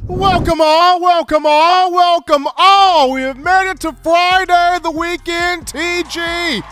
Welcome all, welcome all, welcome all. We have made it to Friday, the weekend TGIF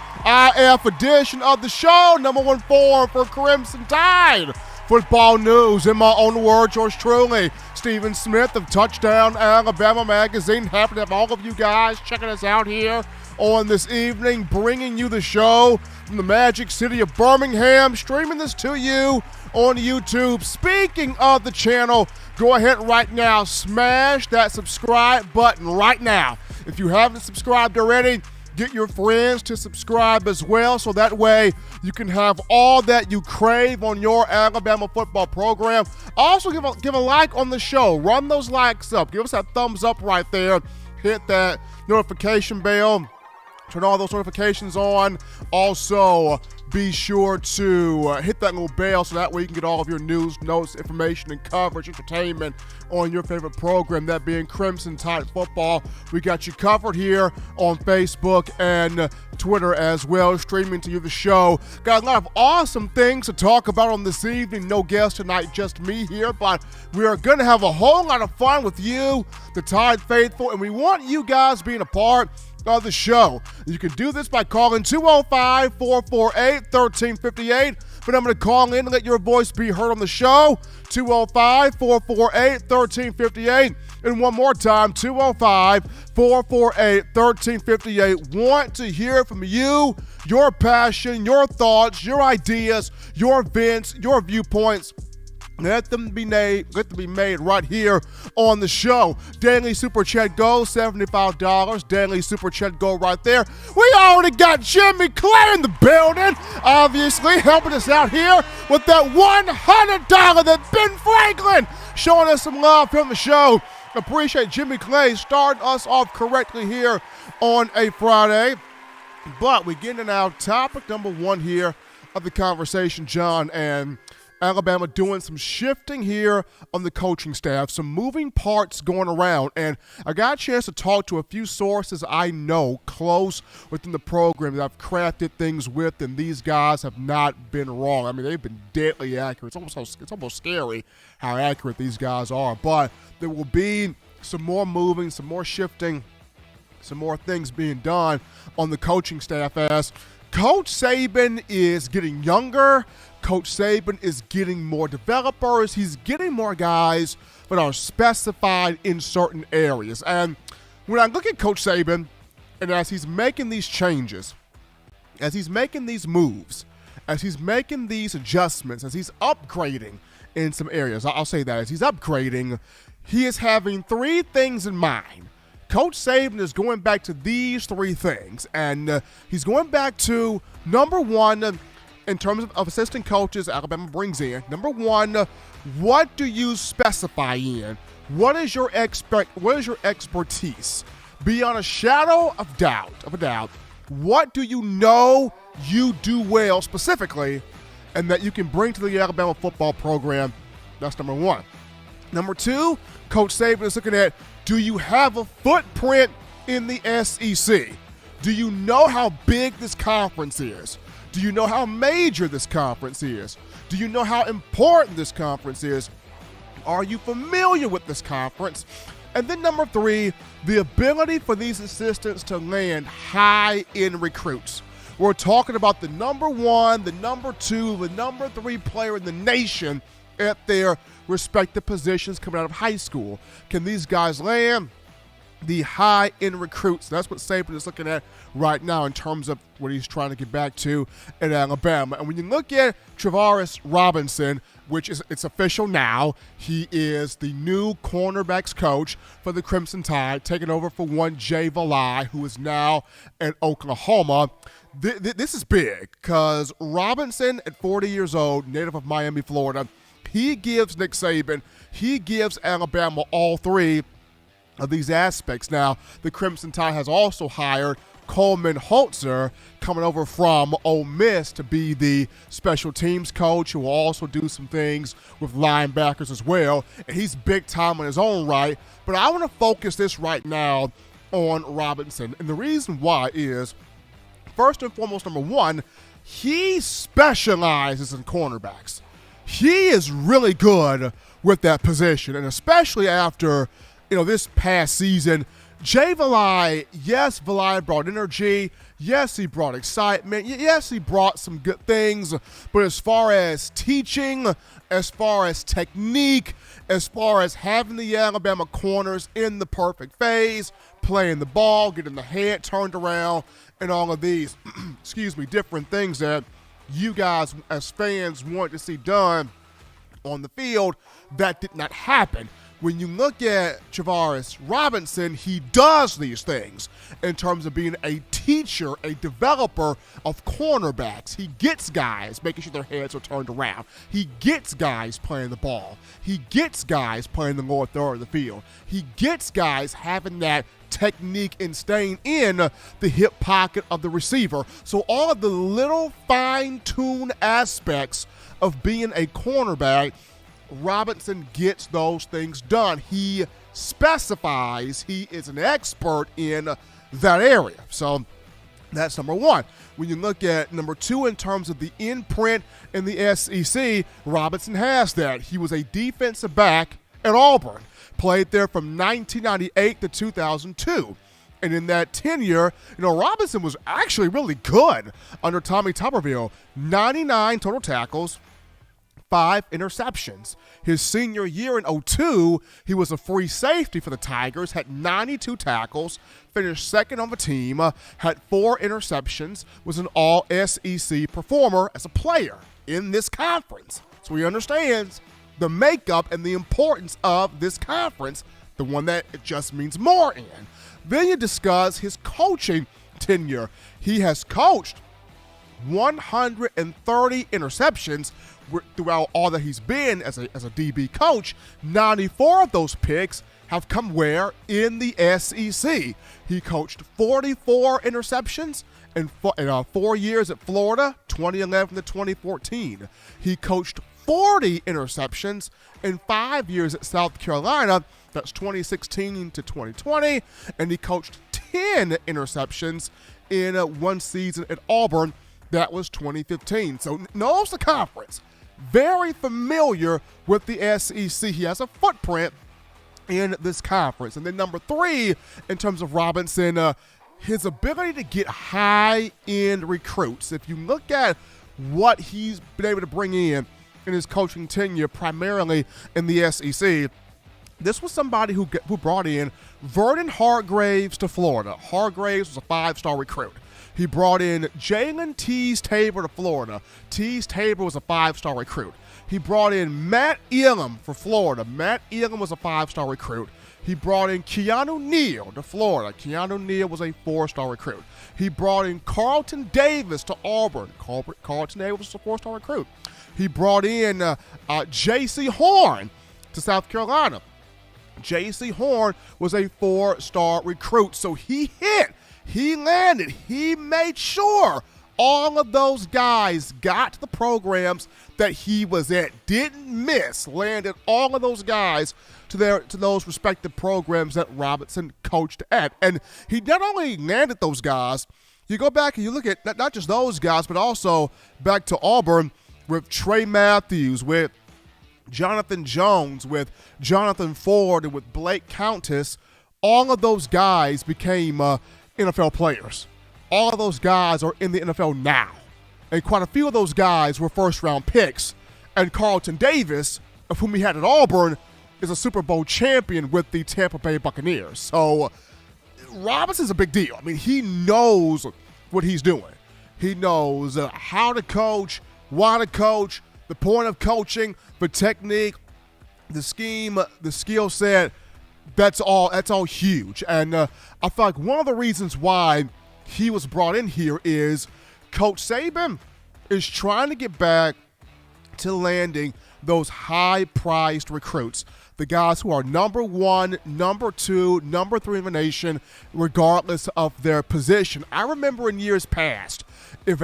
edition of the show, number one form for Crimson Tide football news. In my own words, yours truly, Stephen Smith of Touchdown Alabama Magazine. Happy to have all of you guys checking us out here on this evening, bringing you the show from the magic city of Birmingham, streaming this to you on YouTube. Speaking of the channel, go ahead right now, smash that subscribe button right now. If you haven't subscribed already, get your friends to subscribe as well, so that way you can have all that you crave on your Alabama football program. Also, give a like on the show. Run those likes up. Give us that thumbs up right there. Hit that notification bell. Turn all those notifications on. Also, be sure to hit that little bell so that way you can get all of your news, notes, information, and coverage, entertainment on your favorite program, that being Crimson Tide Football. We got you covered here on Facebook and Twitter as well, streaming to you the show. Got a lot of awesome things to talk about on this evening. No guest tonight, just me here, but we are going to have a whole lot of fun with you, the Tide faithful, and we want you guys being a part of the show. You can do this by calling 205-448-1358. But I'm going to call in and let your voice be heard on the show, 205-448-1358. And one more time, 205-448-1358. Want to hear from you, your passion, your thoughts, your ideas, your events, your viewpoints. Let them be made right here on the show. Daily Super Chat Go, $75. Daily Super Chat Go right there. We already got Jimmy Clay in the building, obviously helping us out here with that $100 that Ben Franklin showing us some love from the show. Appreciate Jimmy Clay starting us off correctly here on a Friday. But we get into our topic number one here of the conversation, John, and Alabama doing some shifting here on the coaching staff, some moving parts going around, and I got a chance to talk to a few sources I know close within the program that I've crafted things with, and these guys have not been wrong. I mean, they've been deadly accurate. It's almost scary how accurate these guys are, but there will be some more moving, some more shifting, some more things being done on the coaching staff as Coach Saban is getting younger. Coach Saban is getting more developers. He's getting more guys that are specified in certain areas. And when I look at Coach Saban, and as he's making these changes, as he's making these moves, as he's making these adjustments, as he's upgrading in some areas, I'll say that, as he's upgrading, he is having three things in mind. Coach Saban is going back to these three things, and he's going back to, number one, in terms of assistant coaches Alabama brings in. Number one, what do you specify in? What is your expertise? Beyond a shadow of doubt, what do you know you do well specifically and that you can bring to the Alabama football program? That's number one. Number two, Coach Saban is looking at, do you have a footprint in the SEC? Do you know how big this conference is? Do you know how major this conference is? Do you know how important this conference is? Are you familiar with this conference? And then number three, the ability for these assistants to land high-end recruits. We're talking about the number one, the number two, the number three player in the nation at their respective positions coming out of high school. Can these guys land the high-end recruits? That's what Saban is looking at right now in terms of what he's trying to get back to at Alabama. And when you look at Travaris Robinson, which is, it's official now, he is the new cornerbacks coach for the Crimson Tide, taking over for one Jay Valai, who is now at Oklahoma. This is big because Robinson, at 40 years old, native of Miami, Florida, he gives Nick Saban, he gives Alabama all three of these aspects. Now, the Crimson Tide has also hired Coleman Holtzer, coming over from Ole Miss to be the special teams coach, who will also do some things with linebackers as well. And he's big time in his own right. But I want to focus this right now on Robinson. And the reason why is, first and foremost, number one, he specializes in cornerbacks. he is really good with that position, and especially after, this past season. Jay Valai, yes, Valai brought energy. Yes, he brought excitement. Yes, he brought some good things. But as far as teaching, as far as technique, as far as having the Alabama corners in the perfect phase, playing the ball, getting the head turned around, and all of these, different things that you guys as fans want to see done on the field, that did not happen. When you look at Travaris Robinson, he does these things in terms of being a teacher, a developer of cornerbacks. He gets guys making sure their heads are turned around. He gets guys playing the ball. He gets guys playing the lower third of the field. He gets guys having that technique and staying in the hip pocket of the receiver. So all of the little fine-tuned aspects of being a cornerback, Robinson gets those things done. He specifies. He is an expert in that area. So that's number one. When you look at number two in terms of the imprint in the SEC, Robinson has that. He was a defensive back at Auburn, played there from 1998 to 2002. And in that tenure, Robinson was actually really good under Tommy Tuberville. 99 total tackles, 5 interceptions. His senior year in 2002, he was a free safety for the Tigers, had 92 tackles, finished second on the team, had 4 interceptions, was an all-SEC performer as a player in this conference. So he understands the makeup and the importance of this conference, the one that it just means more in. Then you discuss his coaching tenure. He has coached 130 interceptions throughout all that he's been as a DB coach. 94 of those picks have come where? In the SEC. He coached 44 interceptions in 4 years at Florida, 2011 to 2014. He coached 40 interceptions in 5 years at South Carolina, that's 2016 to 2020, and he coached 10 interceptions in one season at Auburn, that was 2015. So knows the conference, very familiar with the SEC. He has a footprint in this conference. And then number three, in terms of Robinson, his ability to get high-end recruits. If you look at what he's been able to bring in his coaching tenure, primarily in the SEC, this was somebody who brought in Vernon Hargraves to Florida. Hargraves was a 5-star recruit. He brought in Jalen Tabor to Florida. Tabor was a 5-star recruit. He brought in Matt Elam for Florida. Matt Elam was a 5-star recruit. He brought in Keanu Neal to Florida. Keanu Neal was a 4-star recruit. He brought in Carlton Davis to Auburn. Carlton Davis was a 4-star recruit. He brought in J.C. Horn to South Carolina. J.C. Horn was a 4-star recruit. So he hit. He landed. He made sure all of those guys got to the programs that he was at. Didn't miss. Landed all of those guys to those respective programs that Robinson coached at. And he not only landed those guys, you go back and you look at not just those guys, but also back to Auburn with Trey Matthews, with Jonathan Jones, with Jonathan Ford, and with Blake Countess. All of those guys became NFL players. All of those guys are in the NFL now. And quite a few of those guys were first-round picks. And Carlton Davis, of whom he had at Auburn, is a Super Bowl champion with the Tampa Bay Buccaneers. So Robinson's a big deal. I mean, he knows what he's doing. He knows how to coach, why to coach, the point of coaching, the technique, the scheme, the skill set. That's all huge. And I feel like one of the reasons why he was brought in here is Coach Saban is trying to get back to landing those high-priced recruits, the guys who are number 1, number 2, number 3 in the nation, regardless of their position. I remember in years past, if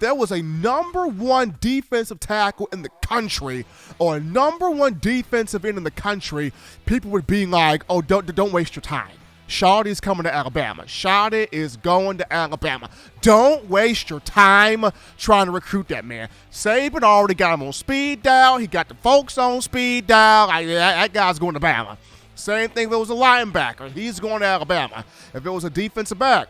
there was a number 1 defensive tackle in the country or a number 1 defensive end in the country, people would be like, oh, don't waste your time. Shawty's coming to Alabama. Shawty is going to Alabama. Don't waste your time trying to recruit that man. Saban already got him on speed dial. He got the folks on speed dial. That guy's going to Bama. Same thing if it was a linebacker. He's going to Alabama. If it was a defensive back,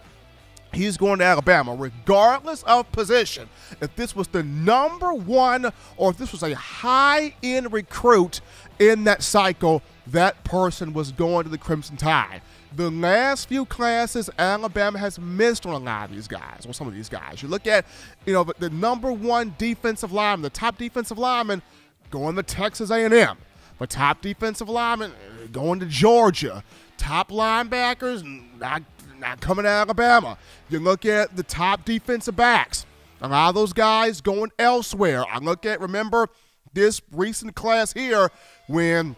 he's going to Alabama, regardless of position. If this was the number one or if this was a high-end recruit in that cycle, that person was going to the Crimson Tide. The last few classes, Alabama has missed on a lot of these guys, or some of these guys. You look at, the number one defensive lineman, the top defensive lineman going to Texas A&M. The top defensive lineman going to Georgia. Top linebackers not coming to Alabama. You look at the top defensive backs. A lot of those guys going elsewhere. Remember this recent class here when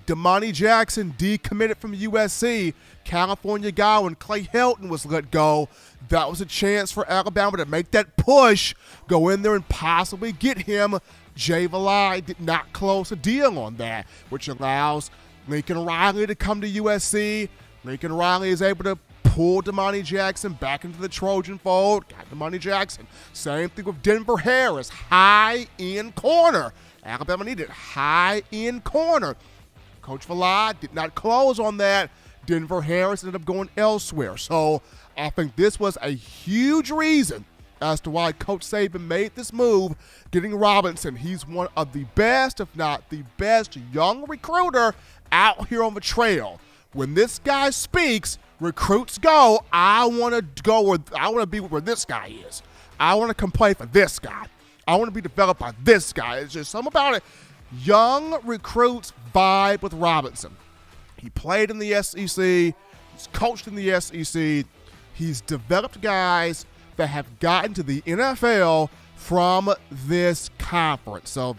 Damani Jackson decommitted from USC, California guy, when Clay Helton was let go. That was a chance for Alabama to make that push, go in there and possibly get him. Jay Valai did not close a deal on that, which allows Lincoln Riley to come to USC. Lincoln Riley is able to pull Damani Jackson back into the Trojan fold. Got Damani Jackson. Same thing with Denver Harris, high-end corner. Alabama needed high-end corner. Coach Valai did not close on that. Denver Harris ended up going elsewhere. So I think this was a huge reason as to why Coach Saban made this move, getting Robinson. He's one of the best, if not the best, young recruiter out here on the trail. When this guy speaks, recruits go, I want to be where this guy is. I want to come play for this guy. I want to be developed by this guy. It's just something about it. Young recruits vibe with Robinson. He played in the SEC. He's coached in the SEC. He's developed guys that have gotten to the NFL from this conference. So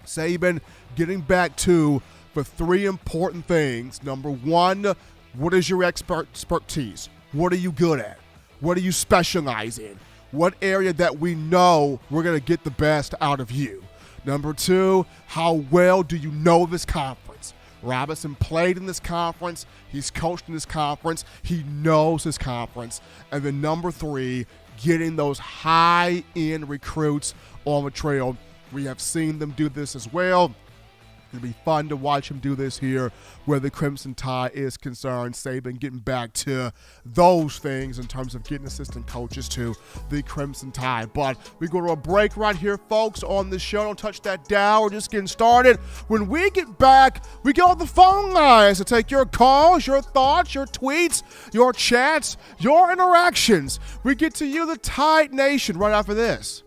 Saban getting back to the three important things. Number one, what is your expertise? What are you good at? What do you specialize in? What area that we know we're going to get the best out of you? Number two, how well do you know this conference? Robinson played in this conference. He's coached in this conference. He knows his conference. And then number three, getting those high-end recruits on the trail. We have seen them do this as well. It'll be fun to watch him do this here where the Crimson Tide is concerned. Saban getting back to those things in terms of getting assistant coaches to the Crimson Tide. But we go to a break right here, folks, on the show. Don't touch that dial. We're just getting started. When we get back, we go on the phone lines to take your calls, your thoughts, your tweets, your chats, your interactions. We get to you, the Tide Nation, right after this.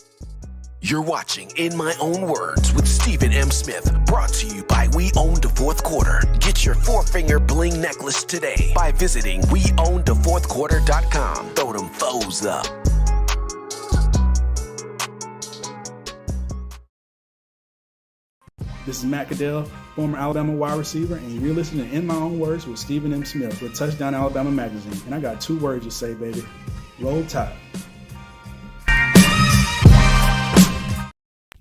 You're watching In My Own Words with Stephen M. Smith, brought to you by We Own the Fourth Quarter. Get your four-finger bling necklace today by visiting weownthefourthquarter.com. Throw them foes up. This is Matt Caddell, former Alabama wide receiver, and you're listening to In My Own Words with Stephen M. Smith with Touchdown Alabama Magazine. And I got two words to say, baby. Roll Tide.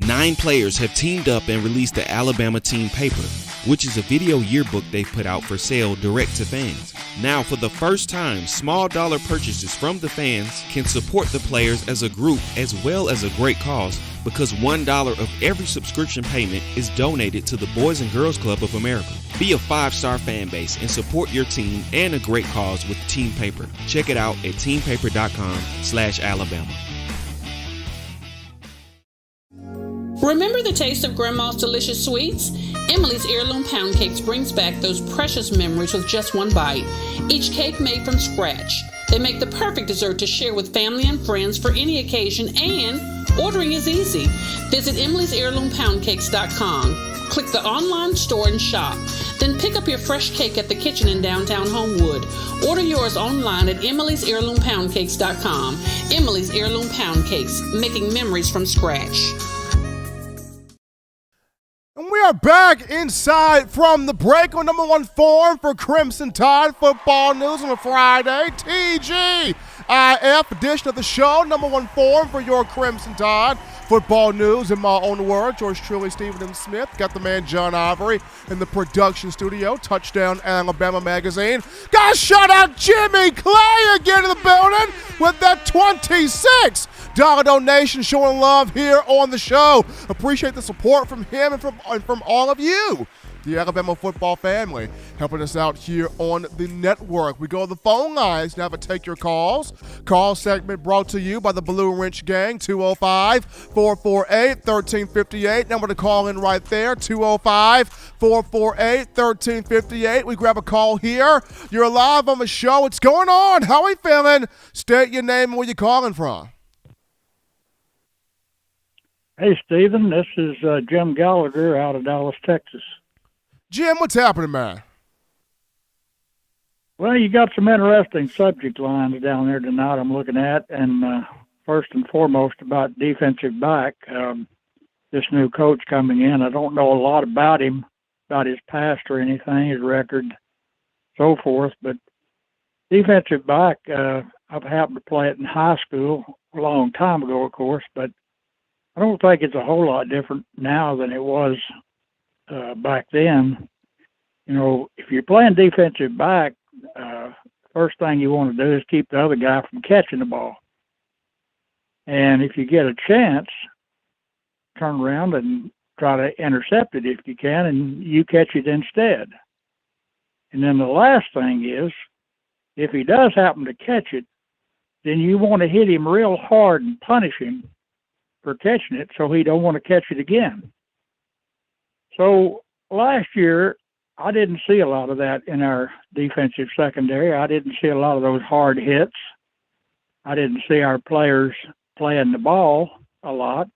9 players have teamed up and released the Alabama Team Paper, which is a video yearbook they've put out for sale direct to fans. Now, for the first time, small dollar purchases from the fans can support the players as a group as well as a great cause, because $1 of every subscription payment is donated to the Boys and Girls Club of America. Be a 5-star fan base and support your team and a great cause with Team Paper. Check it out at teampaper.com/Alabama. Remember the taste of Grandma's delicious sweets? Emily's Heirloom Pound Cakes brings back those precious memories with just one bite. Each cake made from scratch. They make the perfect dessert to share with family and friends for any occasion, and ordering is easy. Visit emily'sheirloompoundcakes.com. Click the online store and shop. Then pick up your fresh cake at the kitchen in downtown Homewood. Order yours online at emily'sheirloompoundcakes.com. Emily's Heirloom Pound Cakes, making memories from scratch. And we are back inside from the break on number one form for Crimson Tide football news on a Friday. TG, IF edition of the show, number one forum for your Crimson Tide football news. In my own words, yours truly, Stephen M. Smith. Got the man John Ivory in the production studio. Touchdown Alabama Magazine. Got shout out Jimmy Clay again in the building with that 26 dollar donation, showing love here on the show. Appreciate the support from him and from all of you, the Alabama football family, helping us out here on the network. We go to the phone lines now to take your calls. Call segment brought to you by the Blue Wrench Gang, 205-448-1358. Number to call in right there, 205-448-1358. We grab a call here. You're live on the show. What's going on? How are we feeling? State your name and where you calling from. Hey, Stephen, this is Jim Gallagher out of Dallas, Texas. Jim, what's happening, man? Well, you got some interesting subject lines down there tonight I'm looking at, and first and foremost about defensive back. This new coach coming in, I don't know a lot about him, about his past or anything, his record, so forth, but defensive back, I've happened to play it in high school a long time ago, of course, but I don't think it's a whole lot different now than it was back then. You know, if you're playing defensive back, first thing you want to do is keep the other guy from catching the ball. And if you get a chance, turn around and try to intercept it if you can, and you catch it instead. And then the last thing is, if he does happen to catch it, then you want to hit him real hard and punish him for catching it so he don't want to catch it again. So last year, I didn't see a lot of that in our defensive secondary. I didn't see a lot of those hard hits. I didn't see our players playing the ball a lot.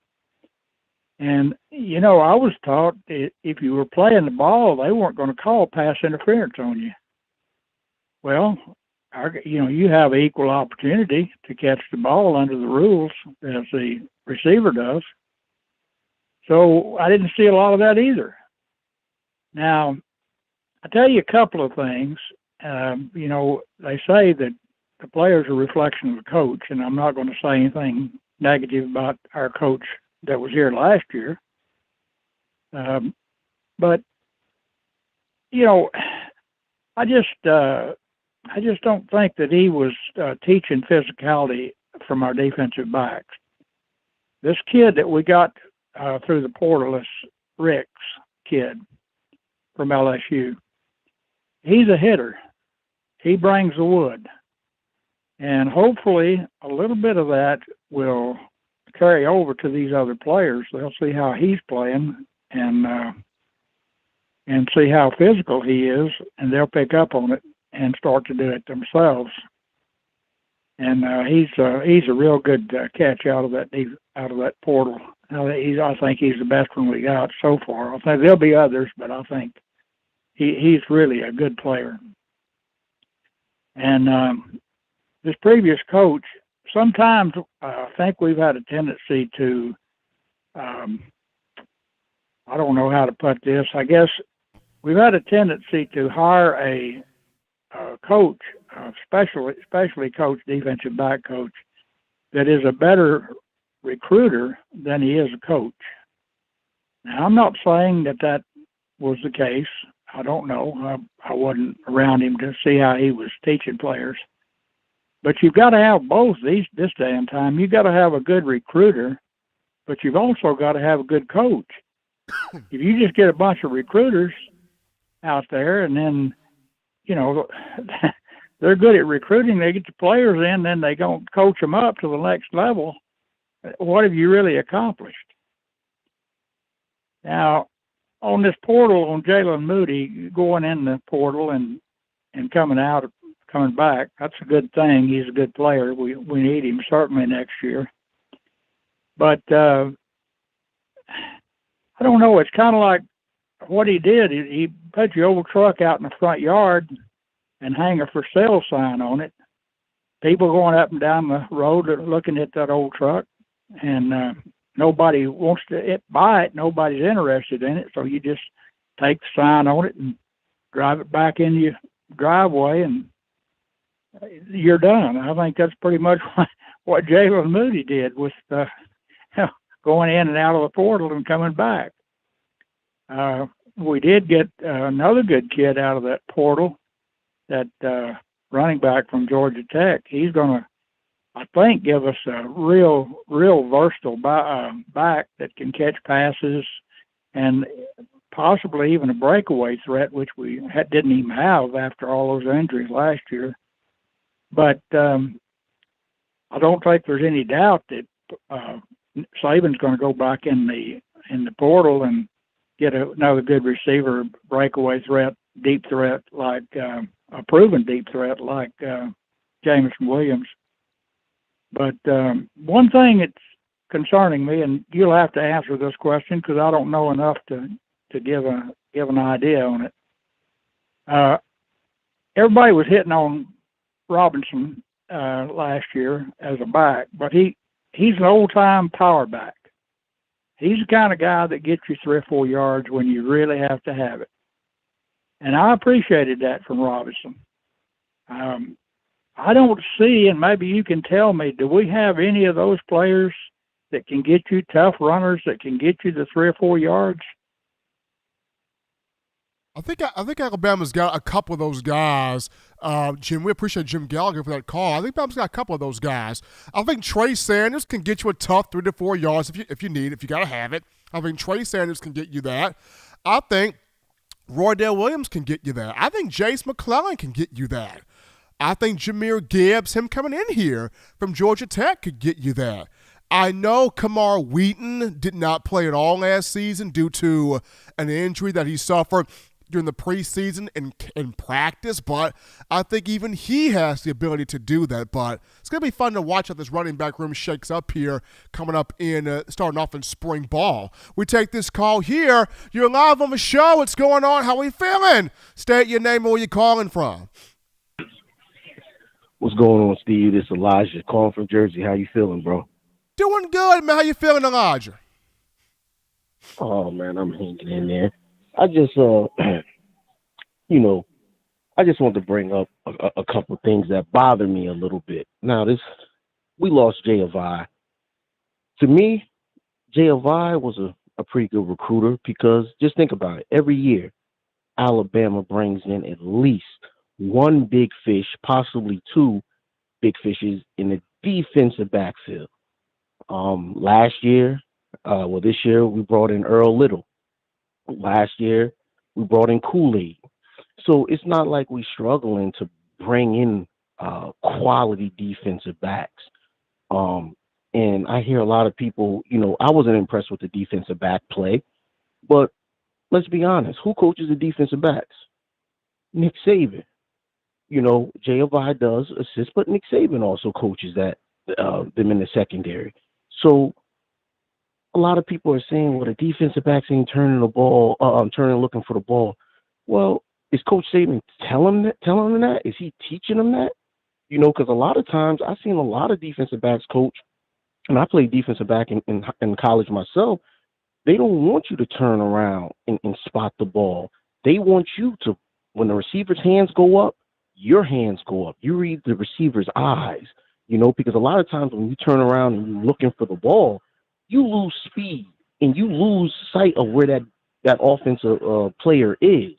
And, you know, I was taught that if you were playing the ball, they weren't going to call pass interference on you. Well, you have equal opportunity to catch the ball under the rules as the receiver does. So I didn't see a lot of that either. Now, I'll tell you a couple of things. You know, they say that the players are a reflection of the coach, and I'm not going to say anything negative about our coach that was here last year. But, you know, I just don't think that he was teaching physicality from our defensive backs. This kid that we got through the portal, this Rick's kid from LSU, he's a hitter. He brings the wood. And hopefully a little bit of that will carry over to these other players. They'll see how he's playing and see how physical he is, and they'll pick up on it and start to do it themselves. And he's a real good catch out of that portal. I think he's the best one we got so far. I think there'll be others, but I think he's really a good player. And this previous coach, sometimes I think we've had a tendency to, I don't know how to put this. I guess we've had a tendency to hire a coach, especially coach, defensive back coach, that is a better recruiter than he is a coach. Now, I'm not saying that was the case. I don't know. I wasn't around him to see how he was teaching players. But you've got to have both this day and time. You've got to have a good recruiter, but you've also got to have a good coach. If you just get a bunch of recruiters out there and then, you know, they're good at recruiting, they get the players in, then they don't coach them up to the next level, what have you really accomplished? Now, on this portal, on Jaylen Moody, going in the portal and coming back, that's a good thing. He's a good player. We need him certainly next year. But I don't know. It's kind of like what he did. He put your old truck out in the front yard and hang a for sale sign on it. People going up and down the road looking at that old truck, and nobody wants to buy it. Nobody's interested in it. So you just take the sign on it and drive it back into your driveway and you're done. I think that's pretty much what Jaylen Moody did with going in and out of the portal and coming back. We did get another good kid out of that portal, that running back from Georgia Tech. He's going to, I think, give us a real versatile back that can catch passes and possibly even a breakaway threat, which we didn't even have after all those injuries last year. But I don't think there's any doubt that Saban's going to go back in the portal and get another good receiver, breakaway threat, deep threat, like a proven deep threat like Jameson Williams. But one thing that's concerning me, and you'll have to answer this question because I don't know enough to give an idea on it. Everybody was hitting on Robinson last year as a back, but he's an old-time power back. He's the kind of guy that gets you 3 or 4 yards when you really have to have it. And I appreciated that from Robinson. I don't see, and maybe you can tell me, do we have any of those players that can get you tough runners that can get you the 3 or 4 yards? I think Alabama's got a couple of those guys. Jim, we appreciate Jim Gallagher for that call. I think Alabama's got a couple of those guys. I think Trey Sanders can get you a tough 3 to 4 yards if you need it, if you got to have it. I think Trey Sanders can get you that. I think Roydell Williams can get you that. I think Jace McClellan can get you that. I think Jahmyr Gibbs, him coming in here from Georgia Tech, could get you that. I know Kamar Wheaton did not play at all last season due to an injury that he suffered during the preseason in practice, but I think even he has the ability to do that. But it's going to be fun to watch how this running back room shakes up here coming up in starting off in spring ball. We take this call here. You're live on the show. What's going on? How are we feeling? State your name and where you're calling from. What's going on, Steve? This is Elijah calling from Jersey. How you feeling, bro? Doing good, man. How you feeling, Elijah? Oh, man, I'm hanging in there. I just, I just want to bring up a couple of things that bother me a little bit. Now, we lost Jay Avai. To me, Jay Avai was a pretty good recruiter because just think about it. Every year, Alabama brings in at least one big fish, possibly 2 big fishes in the defensive backfield. This year we brought in Earl Little. Last year we brought in Kool-Aid. So it's not like we're struggling to bring in quality defensive backs. And I hear a lot of people, I wasn't impressed with the defensive back play, but let's be honest, who coaches the defensive backs? Nick Saban. Jay Avai does assist, but Nick Saban also coaches them in the secondary. So a lot of people are saying, well, the defensive backs ain't turning looking for the ball. Well, is Coach Saban telling them that? Is he teaching them that? Because a lot of times I've seen a lot of defensive backs coach, and I played defensive back in college myself. They don't want you to turn around and spot the ball. They want you to, when the receiver's hands go up, your hands go up. You read the receiver's eyes, because a lot of times when you turn around and you're looking for the ball, you lose speed and you lose sight of where that offensive player is,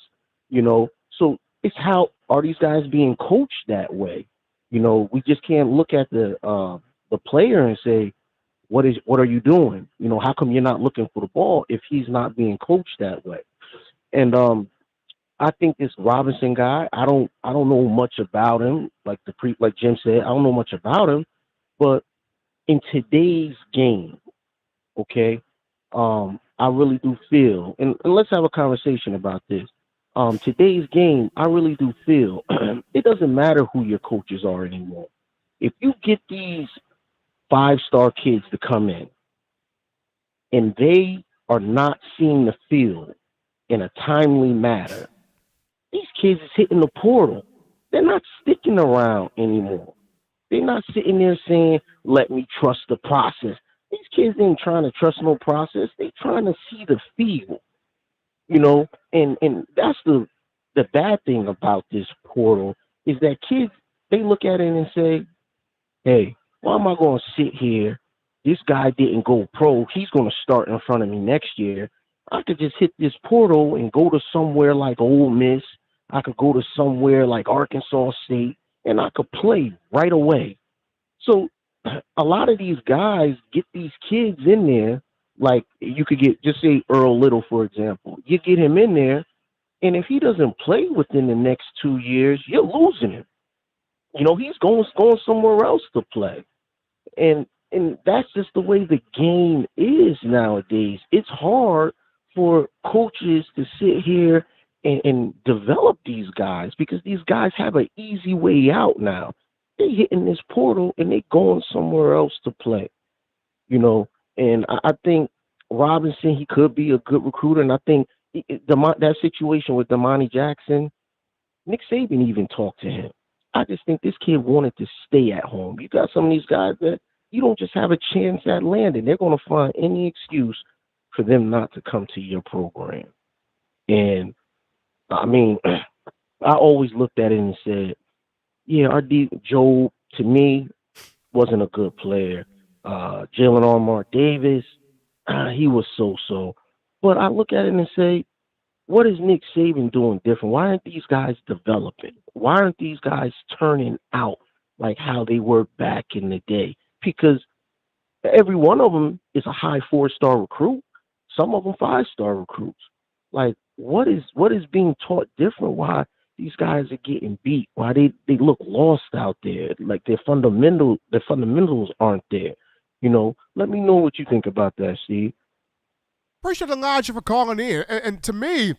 So it's how are these guys being coached that way? We just can't look at the player and say, what are you doing? How come you're not looking for the ball if he's not being coached that way? And I think this Robinson guy, I don't know much about him. Like Jim said, I don't know much about him. But in today's game, okay, I really do feel, and let's have a conversation about this. Today's game, I really do feel it doesn't matter who your coaches are anymore. If you get these 5-star kids to come in and they are not seeing the field in a timely manner, these kids is hitting the portal. They're not sticking around anymore. They're not sitting there saying, let me trust the process. These kids ain't trying to trust no process. They trying to see the field, and that's the bad thing about this portal is that kids, they look at it and say, hey, why am I going to sit here? This guy didn't go pro. He's going to start in front of me next year. I could just hit this portal and go to somewhere like Ole Miss. I could go to somewhere like Arkansas State, and I could play right away. So a lot of these guys get these kids in there. Like you could get, just say Earl Little, for example. You get him in there, and if he doesn't play within the next 2 years, you're losing him. You know, he's going somewhere else to play. And that's just the way the game is nowadays. It's hard for coaches to sit here and develop these guys because these guys have an easy way out now. They hitting this portal and they going somewhere else to play, you know. And I think Robinson, he could be a good recruiter. And I think that situation with Damani Jackson, Nick Saban even talked to him. I just think this kid wanted to stay at home. You got some of these guys that you don't just have a chance at landing. They're going to find any excuse for them not to come to your program. And, I mean, I always looked at it and said, yeah, Joe, to me, wasn't a good player. Jalen Armar Davis, he was so-so. But I look at it and say, what is Nick Saban doing different? Why aren't these guys developing? Why aren't these guys turning out like how they were back in the day? Because every one of them is a high 4-star recruit. Some of them 5-star recruits. Like, what is being taught different? Why these guys are getting beat? Why they look lost out there? Like their fundamentals aren't there. You know, let me know what you think about that, Steve. Appreciate Elijah for calling in. And to me,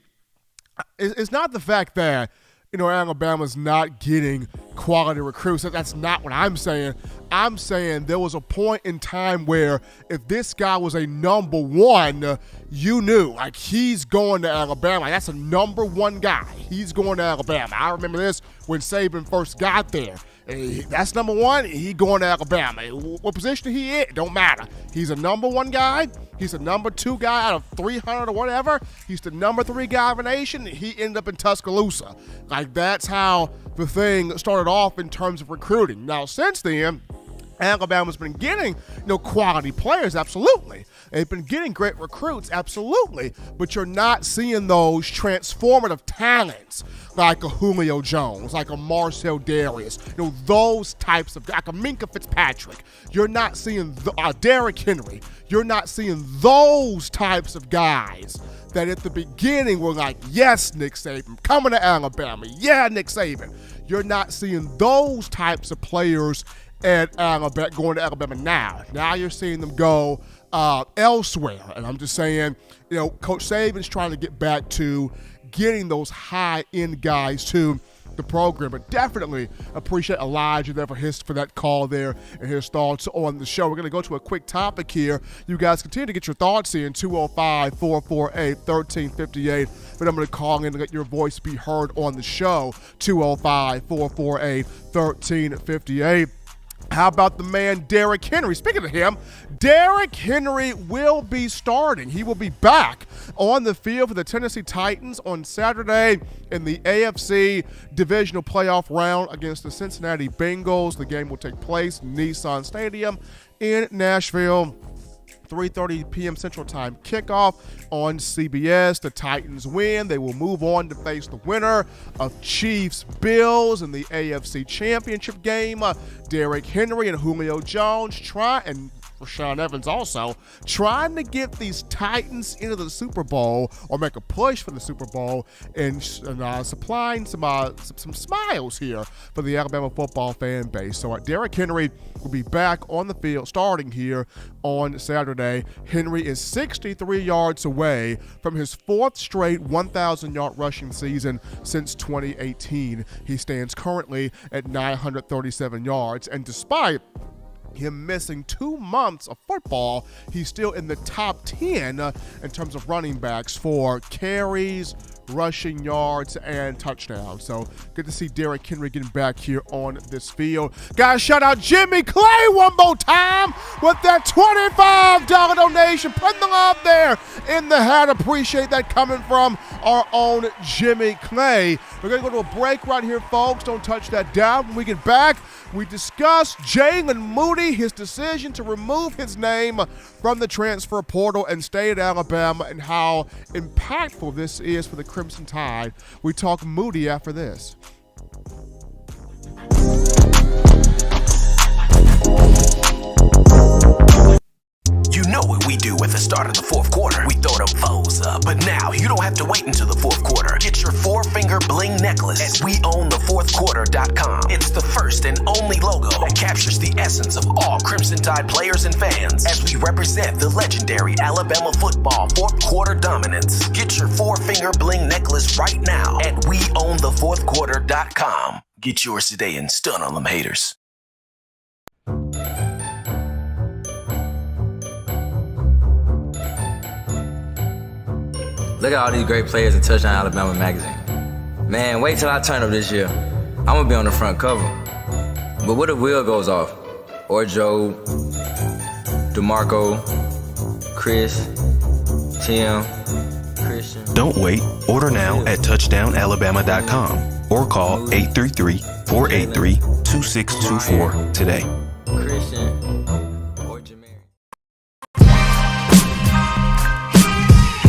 it's not the fact that, you know, Alabama's not getting quality recruits. That's not what I'm saying. I'm saying there was a point in time where if this guy was a number one, you knew, like, he's going to Alabama. That's a number one guy. He's going to Alabama. I remember this when Saban first got there. That's number one. He going to Alabama. What position he in? Don't matter. He's a number one guy. He's a number two guy out of 300 or whatever. He's the number three guy of a nation. He ended up in Tuscaloosa. Like, that's how the thing started off in terms of recruiting. Now, since then, Alabama's been getting, you know, quality players, absolutely. They've been getting great recruits, absolutely. But you're not seeing those transformative talents like a Julio Jones, like a Marcel Darius, you know, those types of, like a Minka Fitzpatrick. You're not seeing Derrick Henry. You're not seeing those types of guys that at the beginning were like, yes, Nick Saban, coming to Alabama. Yeah, Nick Saban. You're not seeing those types of players at Alabama, going to Alabama now. Now you're seeing them go elsewhere. And I'm just saying, you know, Coach Saban's trying to get back to getting those high-end guys to the program. But definitely appreciate Elijah there for that call there and his thoughts on the show. We're going to go to a quick topic here. You guys continue to get your thoughts in, 205-448-1358. But I'm going to call in and let your voice be heard on the show, 205-448-1358. How about the man Derrick Henry? Speaking of him, Derrick Henry will be starting. He will be back on the field for the Tennessee Titans on Saturday in the AFC Divisional Playoff round against the Cincinnati Bengals. The game will take place in Nissan Stadium in Nashville. 3:30 p.m. Central Time kickoff on CBS. The Titans win. They will move on to face the winner of Chiefs-Bills in the AFC Championship game. Derrick Henry and Julio Jones and Rashaan Evans also trying to get these Titans into the Super Bowl or make a push for the Super Bowl and supplying some smiles here for the Alabama football fan base. So Derrick Henry will be back on the field starting here on Saturday. Henry is 63 yards away from his fourth straight 1,000-yard rushing season since 2018. He stands currently at 937 yards, and despite him missing 2 months of football, he's still in the top 10 in terms of running backs for carries, rushing yards and touchdowns. So good to see Derrick Henry getting back here on this field. Guys, shout out Jimmy Clay one more time with that $25 donation. Put them up there in the hat. Appreciate that coming from our own Jimmy Clay. We're going to go to a break right here, folks. Don't touch that down. When we get back, we discuss Jaylen Moody, his decision to remove his name from the transfer portal and stay at Alabama, and how impactful this is for the Crimson Tide. We talk Moody after this. You know what we do at the start of the fourth quarter. We throw them foes up. But now you don't have to wait until the fourth quarter. Get your four-finger bling necklace at weownthefourthquarter.com. It's the first and only logo that captures the essence of all Crimson Tide players and fans as we represent the legendary Alabama football fourth quarter dominance. Get your four-finger bling necklace right now at weownthefourthquarter.com. Get yours today and stun on them haters. Look at all these great players in Touchdown Alabama magazine. Man, wait till I turn up this year. I'm gonna be on the front cover. But what if Will goes off? Or Joe, DeMarco, Chris, Tim, Christian. Don't wait. Order now at touchdownalabama.com or call 833-483-2624 today. Christian, or Jermaine.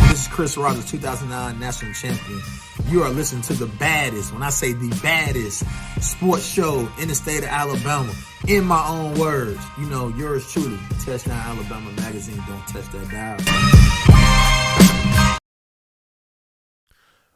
This is Chris Rogers, 2009 national champion. You are listening to the baddest, when I say the baddest, sports show in the state of Alabama. In my own words, you know, yours truly, Touchdown Alabama magazine. Don't touch that dial.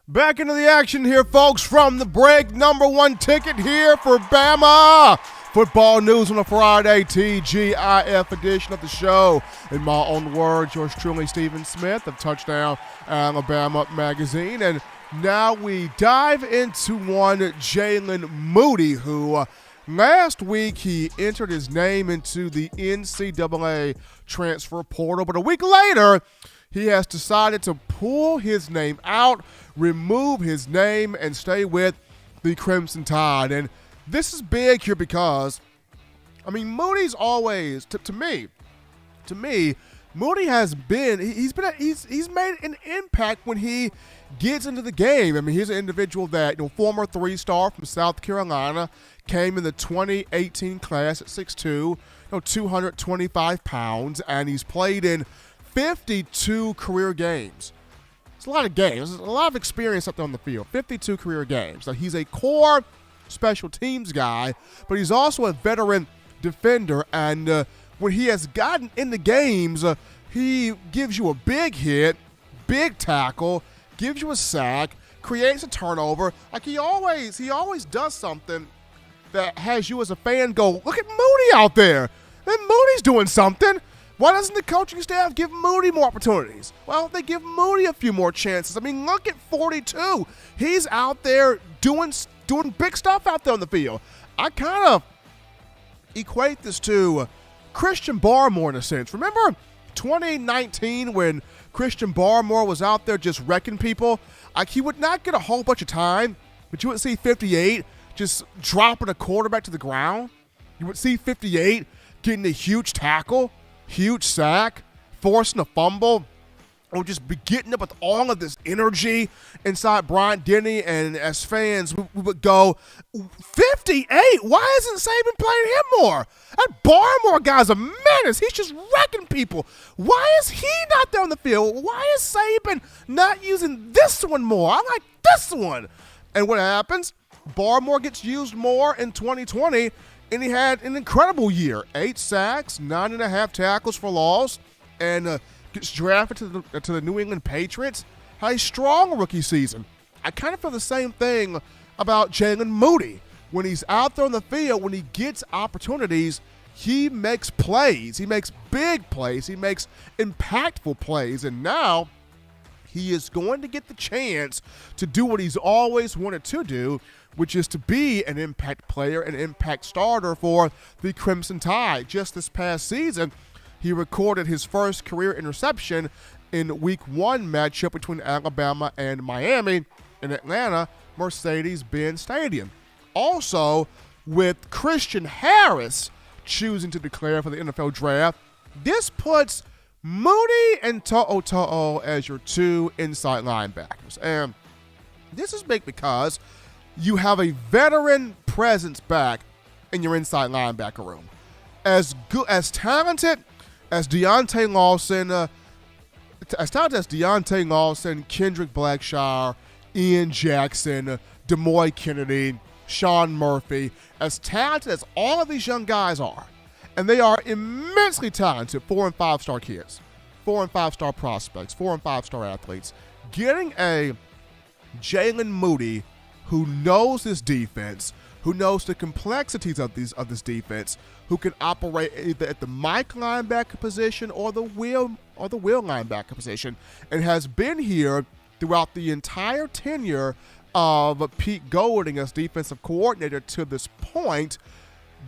Back into the action here, folks, from the break. Number one ticket here for Bama. Football news on a Friday, TGIF edition of the show. In my own words, yours truly, Stephen Smith of Touchdown Alabama magazine. And now we dive into one Jaylen Moody, who last week he entered his name into the NCAA transfer portal. But a week later, he has decided to pull his name out, remove his name, and stay with the Crimson Tide. And this is big here because, I mean, Moody's always, to me, Moody has been, he's made an impact when he gets into the game. I mean, he's an individual that, former 3-star from South Carolina, came in the 2018 class at 6'2", 225 pounds, and he's played in 52 career games. It's a lot of games. There's a lot of experience up there on the field. 52 career games. So he's a core special teams guy, but he's also a veteran defender. And when he has gotten in the games, he gives you a big hit, big tackle, gives you a sack, creates a turnover. Like he always does something that has you as a fan go, look at Moody out there. And Moody's doing something. Why doesn't the coaching staff give Moody more opportunities? Well, they give Moody a few more chances. I mean, look at 42. He's out there doing big stuff out there on the field. I kind of equate this to Christian Barmore in a sense. Remember 2019 when Christian Barmore was out there just wrecking people? Like, he would not get a whole bunch of time, but you would see 58 just dropping a quarterback to the ground. You would see 58 getting a huge tackle, huge sack, forcing a fumble, or just be getting up with all of this energy inside Bryant Denny. And as fans, we would go, 58? Why isn't Saban playing him more? That Barmore guy's a menace. He's just wrecking people. Why is he not there on the field? Why is Saban not using this one more? I like this one. And what happens? Barmore gets used more in 2020, and he had an incredible year. 8 sacks, 9.5 tackles for loss, and gets drafted to the New England Patriots. Had a strong rookie season. I kind of feel the same thing about Jaylen Moody. When he's out there on the field, when he gets opportunities, he makes plays. He makes big plays. He makes impactful plays. And now he is going to get the chance to do what he's always wanted to do, which is to be an impact player, an impact starter for the Crimson Tide. Just this past season, he recorded his first career interception in Week 1 matchup between Alabama and Miami in Atlanta, Mercedes-Benz Stadium. Also, with Christian Harris choosing to declare for the NFL Draft, this puts Moody and To'o as your 2 inside linebackers. And this is big because you have a veteran presence back in your inside linebacker room. As talented as Deontay Lawson, Kendrick Blackshire, Ian Jackson, Demoy Kennedy, Sean Murphy, as talented as all of these young guys are, and they are immensely talented 4- and 5-star kids, 4- and 5-star prospects, 4- and 5-star athletes, getting a Jaylen Moody who knows this defense, who knows the complexities of this defense, who can operate either at the Mike linebacker position or the Will linebacker position, and has been here throughout the entire tenure of Pete Golding as defensive coordinator to this point.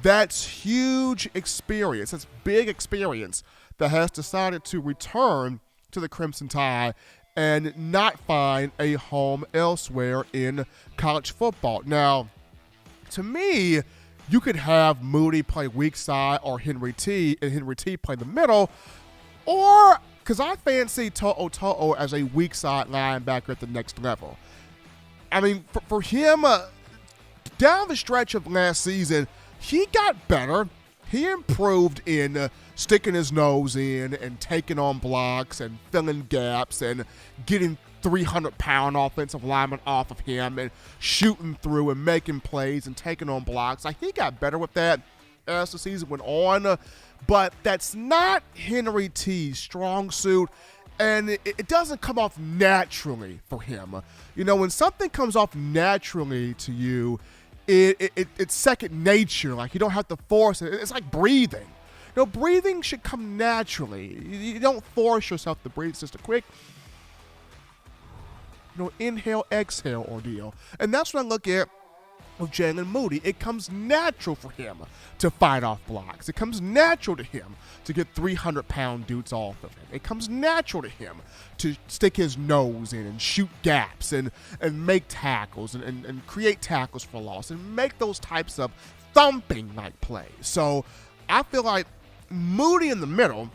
That's huge experience. That's big experience that has decided to return to the Crimson Tide and not find a home elsewhere in college football. Now, to me, you could have Moody play weak side or Henry T, and Henry T play the middle, or because I fancy To'o as a weak side linebacker at the next level. I mean, for him, down the stretch of last season, he got better. He improved in sticking his nose in and taking on blocks and filling gaps and getting 300-pound offensive linemen off of him and shooting through and making plays and taking on blocks. Like, he got better with that as the season went on, but that's not Henry T's strong suit, and it doesn't come off naturally for him. You know, when something comes off naturally to you, it's second nature. Like, you don't have to force it. It's like breathing. You know, breathing should come naturally. You don't force yourself to breathe. It's just a quick, inhale, exhale ordeal. And that's what I look at with Jaylen Moody. It comes natural for him to fight off blocks. It comes natural to him to get 300-pound dudes off of him. It comes natural to him to stick his nose in and shoot gaps and make tackles and create tackles for loss and make those types of thumping-like plays. So I feel like Moody in the middle,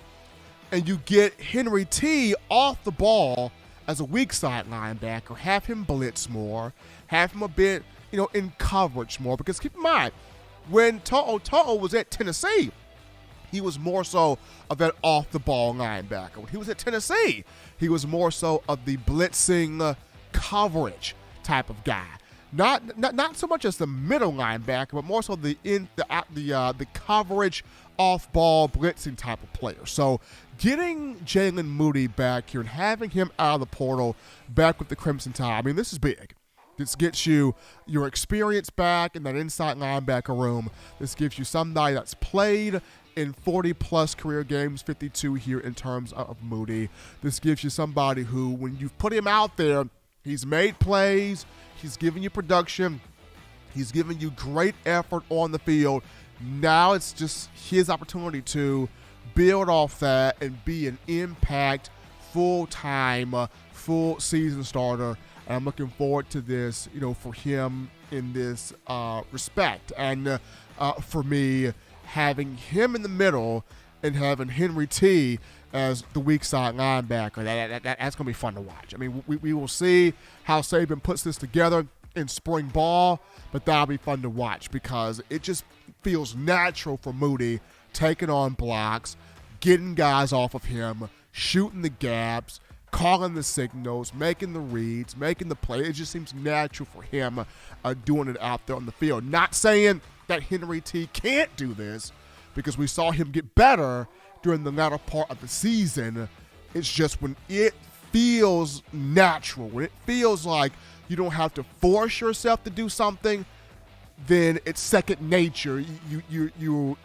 and you get Henry T off the ball as a weak side linebacker, have him blitz more, have him a bit, in coverage more. Because keep in mind, when To'o was at Tennessee, he was more so of that off-the-ball linebacker. When he was at Tennessee, he was more so of the blitzing coverage type of guy. Not so much as the middle linebacker, but more so the coverage, off-ball blitzing type of player. So getting Jaylen Moody back here and having him out of the portal back with the Crimson Tide, I mean, this is big. This gets you your experience back in that inside linebacker room. This gives you somebody that's played in 40-plus career games, 52 here in terms of Moody. This gives you somebody who, when you've put him out there, he's made plays, he's given you production, he's given you great effort on the field. Now it's just his opportunity to build off that and be an impact, full-time, full-season starter. And I'm looking forward to this, for him in this respect. And for me, having him in the middle and having Henry T as the weak side linebacker, that's going to be fun to watch. I mean, we will see how Saban puts this together in spring ball, but that'll be fun to watch because it just feels natural for Moody taking on blocks, getting guys off of him, shooting the gaps, calling the signals, making the reads, making the play. It just seems natural for him doing it out there on the field. Not saying that Henry T can't do this, because we saw him get better during the latter part of the season. It's just when it feels natural, when it feels like you don't have to force yourself to do something, then it's second nature. You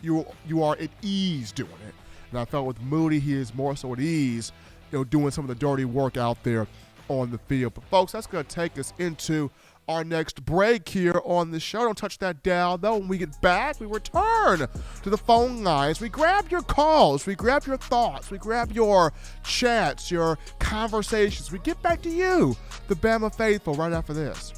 are at ease doing it. And I felt with Moody, he is more so at ease, doing some of the dirty work out there on the field. But folks, that's going to take us into our next break here on the show. Don't touch that dial, though. When we get back, we return to the phone lines. We grab your calls. We grab your thoughts. We grab your chats, your conversations. We get back to you, the Bama faithful, right after this.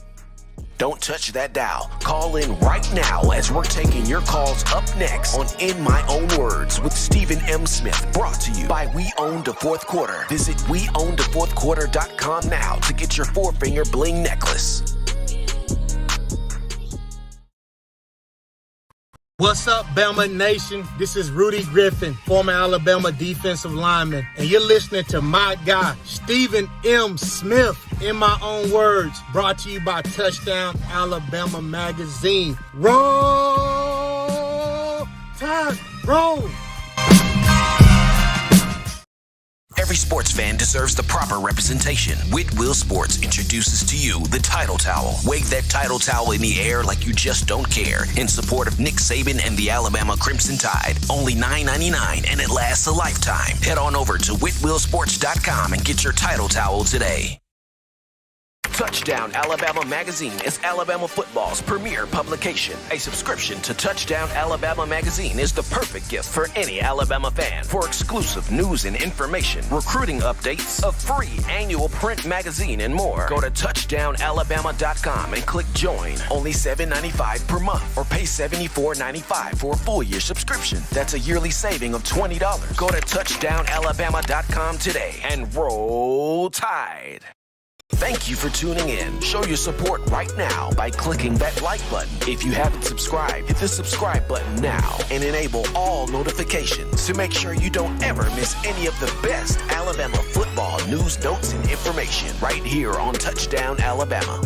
Don't touch that dial. Call in right now as we're taking your calls up next on In My Own Words with Stephen M. Smith. Brought to you by We Own the Fourth Quarter. Visit WeOwnTheFourthQuarter.com now to get your four-finger bling necklace. What's up, Bama Nation? This is Rudy Griffin, former Alabama defensive lineman, and you're listening to my guy, Stephen M. Smith, In My Own Words, brought to you by Touchdown Alabama Magazine. Roll Tide, roll! Every sports fan deserves the proper representation. Whitwell Sports introduces to you the Title Towel. Wave that Title Towel in the air like you just don't care in support of Nick Saban and the Alabama Crimson Tide. Only $9.99 and it lasts a lifetime. Head on over to WhitwellSports.com and get your Title Towel today. Touchdown Alabama Magazine is Alabama football's premier publication. A subscription to Touchdown Alabama Magazine is the perfect gift for any Alabama fan. For exclusive news and information, recruiting updates, a free annual print magazine, and more, go to touchdownalabama.com and click join. Only $7.95 per month or pay $74.95 for a full year subscription. That's a yearly saving of $20. Go to touchdownalabama.com today and roll Tide. Thank you for tuning in. Show your support right now by clicking that like button. If you haven't subscribed, hit the subscribe button now and enable all notifications to make sure you don't ever miss any of the best Alabama football news, notes, and information right here on Touchdown Alabama.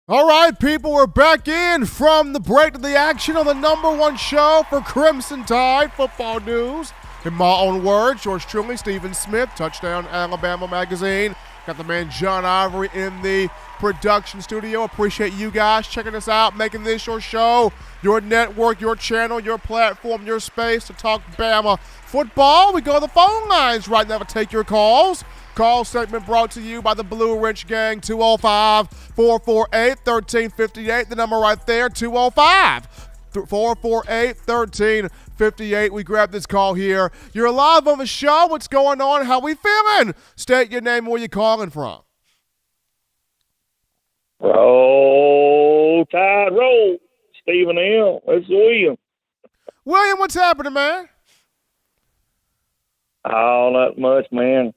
All right, people, we're back in from the break to the action on the number one show for Crimson Tide football news. In my own words, yours truly, Stephen Smith, Touchdown Alabama Magazine. Got the man John Ivory in the production studio. Appreciate you guys checking us out, making this your show, your network, your channel, your platform, your space to talk Bama football. We go to the phone lines right now to take your calls. Call segment brought to you by the Blue Ridge Gang, 205-448-1358. The number right there, 205-448-1358. We grab this call here. You're live on the show. What's going on? How we feeling? State your name and where you calling from. Roll Tide, roll. Stephen M. It's William. William, what's happening, man? Oh, not much, man.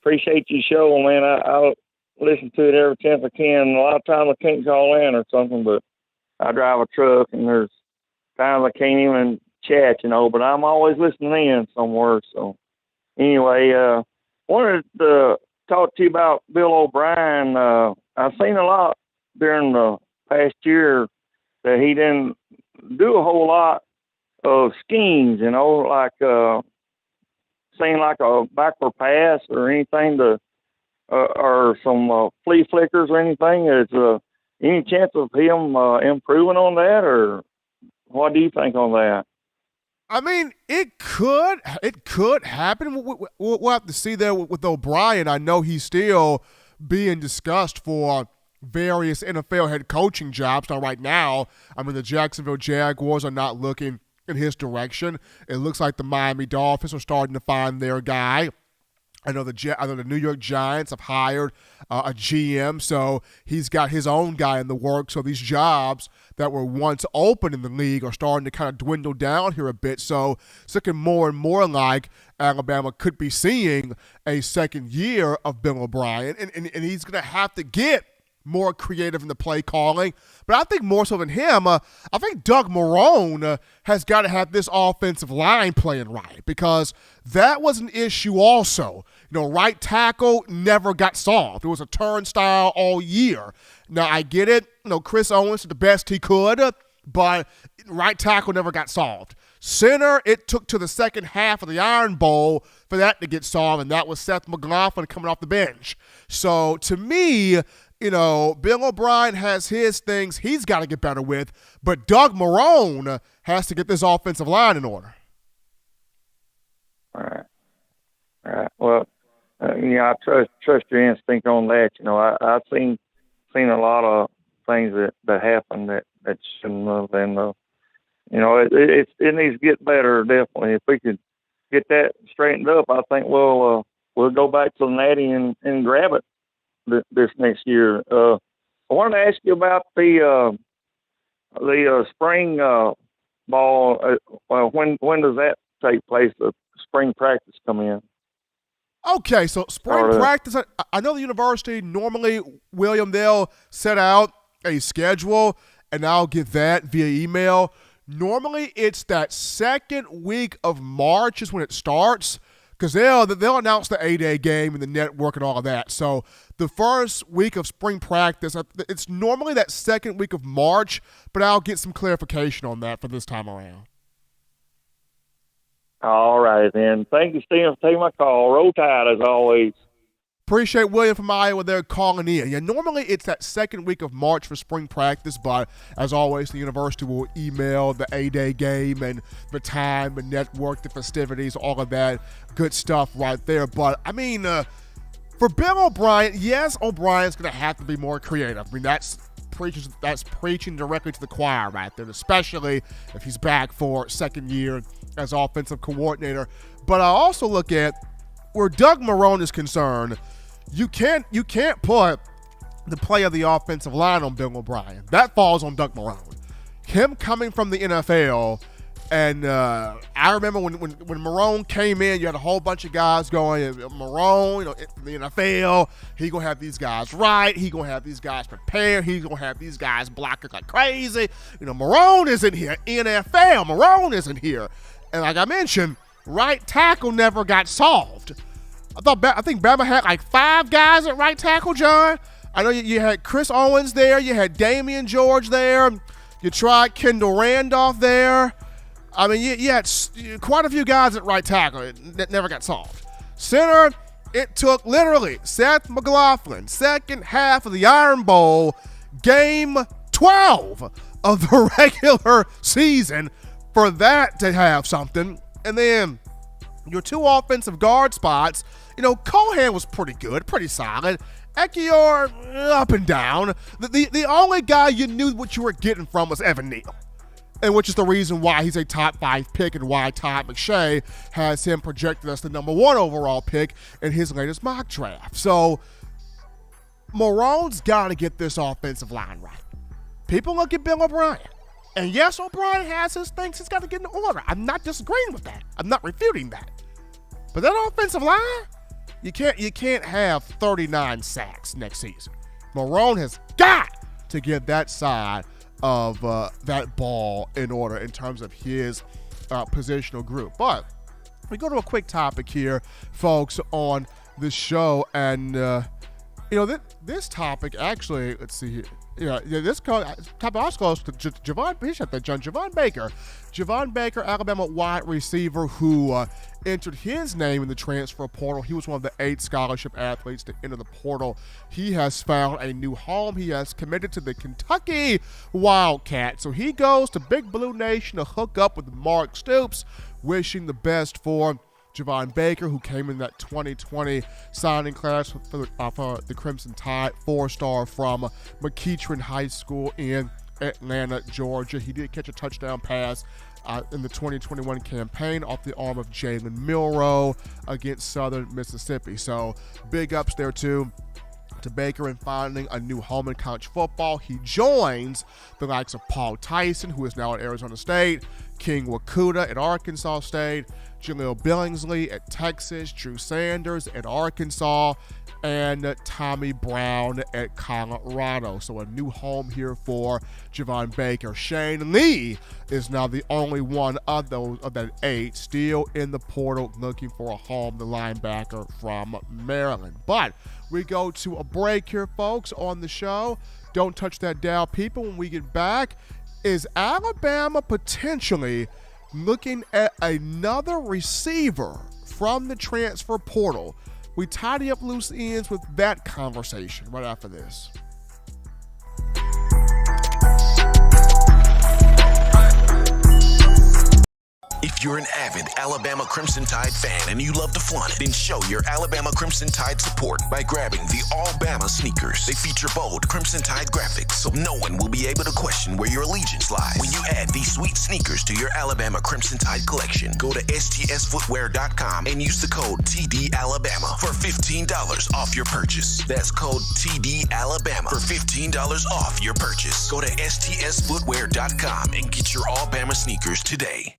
Appreciate your show, man. I listen to it every chance I can. A lot of times I can't call in or something, but I drive a truck, and there's times I can't even chat, but I'm always listening in somewhere. So anyway, wanted to talk to you about Bill O'Brien. I've seen a lot during the past year that he didn't do a whole lot of schemes, like seeing like a backward pass or anything or some flea flickers or anything. Is any chance of him improving on that, or what do you think on that? I mean, it could happen. We'll have to see there with O'Brien. I know he's still being discussed for various NFL head coaching jobs. Now, right now, the Jacksonville Jaguars are not looking in his direction. It looks like the Miami Dolphins are starting to find their guy. I know the New York Giants have hired a GM, so he's got his own guy in the works. So these jobs that were once open in the league are starting to kind of dwindle down here a bit. So it's looking more and more like Alabama could be seeing a second year of Bill O'Brien, and he's going to have to get more creative in the play calling. But I think more so than him, I think Doug Marrone has got to have this offensive line playing right, because that was an issue also. Right tackle never got solved. It was a turnstile all year. Now, I get it. Chris Owens did the best he could, but right tackle never got solved. Center, it took to the second half of the Iron Bowl for that to get solved, and that was Seth McLaughlin coming off the bench. So, to me, Bill O'Brien has his things he's got to get better with, but Doug Marrone has to get this offensive line in order. All right. Well, I trust your instinct on that. I've seen a lot of things that happen that shouldn't have, and it needs to get better, definitely. If we could get that straightened up, I think we'll go back to the Natty and grab it this next year. I wanted to ask you about the spring ball. When does that take place? The spring practice come in? Okay, so spring practice, I know the university normally, William, they'll set out a schedule, and I'll get that via email. Normally, it's that second week of March is when it starts, because they'll announce the A-Day game and the network and all of that. So the first week of spring practice, it's normally that second week of March, but I'll get some clarification on that for this time around. All right, then. Thank you, Stephen, for taking my call. Roll Tide, as always. Appreciate William from Iowa there calling in. Yeah, normally it's that second week of March for spring practice, but as always, the university will email the A-Day game and the time, the network, the festivities, all of that good stuff right there. But, for Bill O'Brien, yes, O'Brien's going to have to be more creative. That's preaching directly to the choir right there, especially if he's back for second year as offensive coordinator. But I also look at where Doug Marrone is concerned. You can't put the play of the offensive line on Bill O'Brien. That falls on Doug Marrone. Him coming from the NFL, and I remember when Marrone came in, you had a whole bunch of guys going, Marrone, from the NFL, he gonna have these guys right, he gonna have these guys prepared, he gonna have these guys blocking like crazy. Marrone isn't here. NFL, Marrone isn't here. And like I mentioned, right tackle never got solved. I think Bama had like 5 guys at right tackle, John. I know you had Chris Owens there. You had Damian George there. You tried Kendall Randolph there. You had quite a few guys at right tackle that never got solved. Center, it took literally Seth McLaughlin, second half of the Iron Bowl, game 12 of the regular season for that to have something. And then your 2 offensive guard spots, Cohan was pretty good, pretty solid. Ekiyor, up and down. The only guy you knew what you were getting from was Evan Neal, and which is the reason why he's a top 5 pick and why Todd McShay has him projected as the number 1 overall pick in his latest mock draft. So Marrone's got to get this offensive line right. People look at Bill O'Brien. And yes, O'Brien has his things he's got to get in order. I'm not disagreeing with that. I'm not refuting that. But that offensive line, you can't have 39 sacks next season. Marrone has got to get that side of that ball in order in terms of his positional group. But we go to a quick topic here, folks, on the show. And, this topic actually, let's see here. This topic also goes to Javon Baker. Javon Baker, Alabama wide receiver who entered his name in the transfer portal. He was one of the 8 scholarship athletes to enter the portal. He has found a new home. He has committed to the Kentucky Wildcats. So he goes to Big Blue Nation to hook up with Mark Stoops, wishing the best for Javon Baker, who came in that 2020 signing class for the Crimson Tide, 4-star from McEachern High School in Atlanta, Georgia. He did catch a touchdown pass in the 2021 campaign off the arm of Jalen Milroe against Southern Mississippi. So big ups there too to Baker in finding a new home in college football. He joins the likes of Paul Tyson, who is now at Arizona State, King Wakuda at Arkansas State, Jaleel Billingsley at Texas, Drew Sanders at Arkansas, and Tommy Brown at Colorado. So a new home here for Javon Baker. Shane Lee is now the only one of that 8 still in the portal looking for a home, the linebacker from Maryland. But we go to a break here, folks, on the show. Don't touch that dial, people. When we get back, is Alabama potentially looking at another receiver from the transfer portal? We tidy up loose ends with that conversation right after this. If If you're an avid Alabama Crimson Tide fan and you love to flaunt it, then show your Alabama Crimson Tide support by grabbing the All-Bama sneakers. They feature bold Crimson Tide graphics, so no one will be able to question where your allegiance lies. When you add these sweet sneakers to your Alabama Crimson Tide collection, go to STSfootwear.com and use the code TDAlabama for $15 off your purchase. That's code TDAlabama for $15 off your purchase. Go to STSfootwear.com and get your All-Bama sneakers today.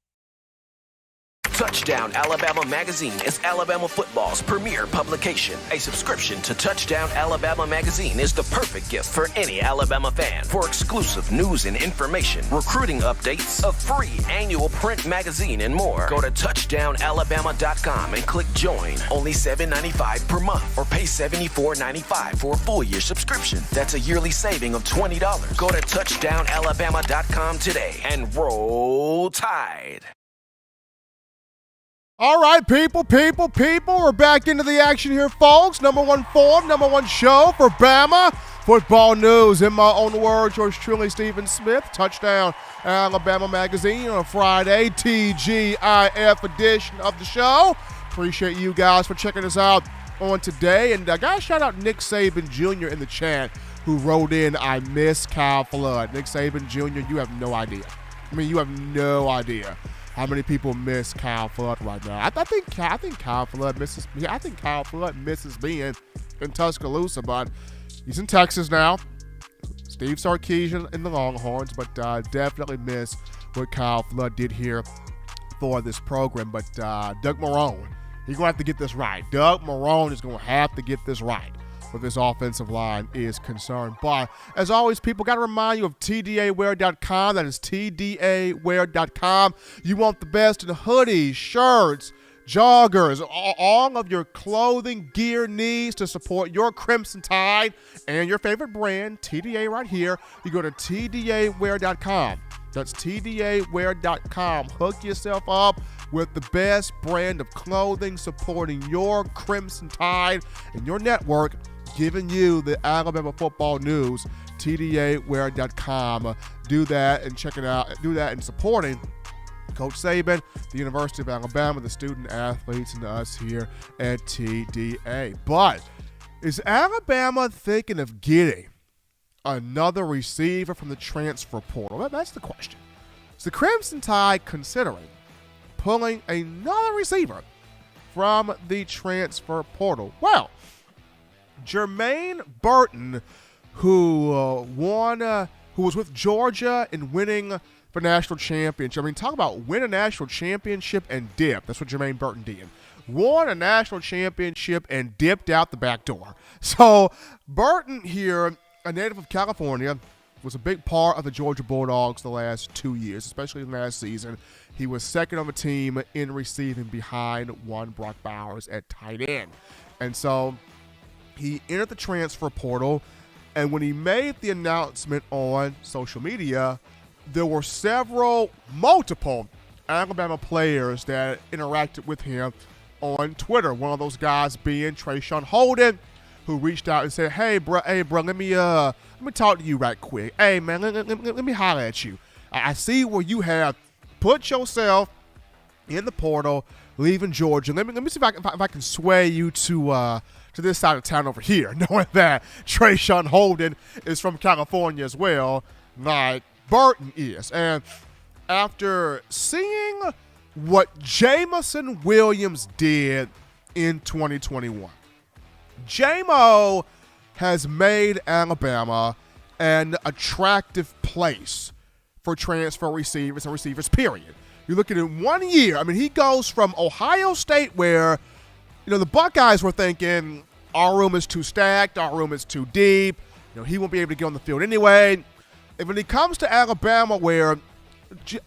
Touchdown Alabama Magazine is Alabama football's premier publication. A subscription to Touchdown Alabama Magazine is the perfect gift for any Alabama fan. For exclusive news and information, recruiting updates, a free annual print magazine, and more, go to touchdownalabama.com and click join. Only $7.95 per month, or pay $74.95 for a full year subscription. That's a yearly saving of $20. Go to touchdownalabama.com today and roll Tide. All right, people, we're back into the action here, folks. Number one form, number one show for Bama football news. In my own words, yours truly, Stephen Smith. Touchdown Alabama Magazine on a Friday, TGIF edition of the show. Appreciate you guys for checking us out on today. And I got to shout out Nick Saban Jr. in the chat who wrote in, I miss Kyle Flood. Nick Saban Jr., you have no idea. You have no idea how many people miss Kyle Flood right now. I think Kyle Flood misses. I think Kyle Flood misses being in Tuscaloosa, but he's in Texas now. Steve Sarkisian in the Longhorns, but definitely miss what Kyle Flood did here for this program. But Doug Marrone, he's gonna have to get this right. Doug Marrone is gonna have to get this right where this offensive line is concerned. But as always, people, got to remind you of TDAwear.com. That is TDAwear.com. You want the best in hoodies, shirts, joggers, all of your clothing gear needs to support your Crimson Tide and your favorite brand, TDA, right here. You go to TDAwear.com. That's TDAwear.com. Hook yourself up with the best brand of clothing supporting your Crimson Tide and your network, giving you the Alabama football news. TDAwear.com. Do that and check it out. Do that and supporting Coach Saban, the University of Alabama, the student athletes, and us here at TDA. But is Alabama thinking of getting another receiver from the transfer portal? That's the question. Is the Crimson Tide considering pulling another receiver from the transfer portal? Well, Jermaine Burton, who was with Georgia in winning the national championship. Talk about win a national championship and dip. That's what Jermaine Burton did. Won a national championship and dipped out the back door. So Burton here, a native of California, was a big part of the Georgia Bulldogs the last 2 years, especially last season. He was second on the team in receiving behind one Brock Bowers at tight end. And so he entered the transfer portal, and when he made the announcement on social media, there were multiple Alabama players that interacted with him on Twitter. One of those guys being Trayshawn Holden, who reached out and said, hey, bro, let me talk to you right quick. Hey, man, let me holler at you. I see where you have put yourself in the portal, leaving Georgia. Let me see if I can sway you to this side of town over here, knowing that Trayshawn Holden is from California as well, like Burton is. And after seeing what Jameson Williams did in 2021, J-Mo has made Alabama an attractive place for transfer receivers and receivers, period. You look at it in 1 year, he goes from Ohio State where, the Buckeyes were thinking, our room is too stacked, our room is too deep, he won't be able to get on the field anyway. And when he comes to Alabama where